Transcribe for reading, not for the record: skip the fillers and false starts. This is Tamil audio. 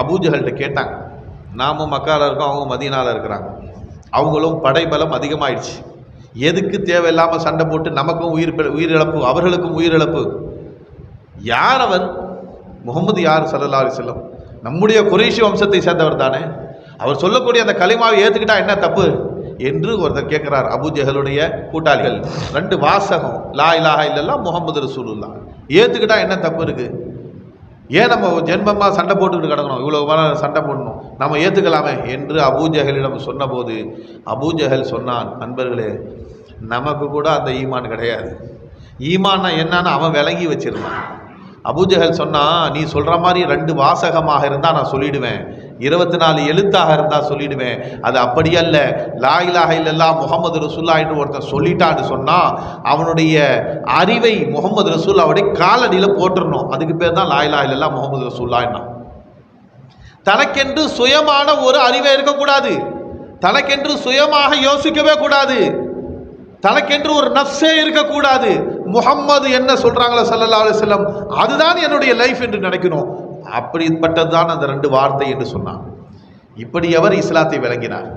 அபூஜஹல்கிட்ட கேட்டாங்க. நாமும் மக்காவில் இருக்கோம், அவங்க மதீனாவில் இருக்கிறாங்க. அவங்களும் படைபலம் அதிகமாயிடுச்சு. எதுக்கு தேவையில்லாமல் சண்டை போட்டு நமக்கும் உயிரிழப்பு, அவர்களுக்கும் உயிரிழப்பு? யார் அவர்? முகமது யார் ஸல்லல்லாஹு அலைஹி வஸல்லம்? நம்முடைய குறைஷி வம்சத்தை சேர்ந்தவர் தானே. அவர் சொல்லக்கூடிய அந்த கலிமாவை ஏற்றுக்கிட்டா என்ன தப்பு என்று ஒருத்தர் கேட்கிறார். அபூஜஹலுடைய கூட்டாளிகள் 2 வாசகம், லா இலாஹா இல்லல்லாஹ் முஹம்மது ரசூலுல்லாஹ், ஏற்றுக்கிட்டா என்ன தப்பு இருக்கு? ஏன் நம்ம ஜென்மமாக சண்டை போட்டுக்கிட்டு கிடக்கணும்? இவ்வளோ சண்டை போடணும், நம்ம ஏற்றுக்கலாமே என்று அபூஜஹலிடம் சொன்னபோது அபூஜஹல் சொன்னான், நண்பர்களே, நமக்கு கூட அந்த ஈமான் கிடையாது. ஈமான்னா என்னன்னு அவன் விளங்கி வச்சிருந்தான். அபூஜஹல் சொன்னா, நீ சொல்ற மாதிரி 2 வாசகமாக இருந்தால் நான் சொல்லிடுவேன், 24 எழுத்தாக இருந்தால் சொல்லிடுவேன். அது அப்படியல்ல. லா இலாஹா இல்லல்லாஹ் முஹம்மது ரசூலுல்லாஹ் என்று ஒருத்தன் சொல்லிட்டான்னு சொன்னா அவனுடைய அறிவை முகமது ரசூலுல்லாஹ்வுடைய காலடியில் போட்டுறணும். அதுக்கு பேர் தான் லா இலாஹா இல்லல்லாஹ் முஹம்மது ரசூலுல்லாஹ்னா. தனக்கென்று சுயமான ஒரு அறிவே இருக்கக்கூடாது, தனக்கென்று சுயமாக யோசிக்கவே கூடாது, தனக்கென்று ஒரு நஃப்ஸே இருக்கக்கூடாது. முஹம்மது என்ன சொல்றாங்களோ ஸல்லல்லாஹு அலைஹி வஸல்லம், அதுதான் என்னுடைய லைஃப் என்று நினைக்கணும். அப்படிப்பட்டதுதான் அந்த 2 வார்த்தை என்று சொன்னான். இப்படி அவர் இஸ்லாத்தை விளங்கினார்.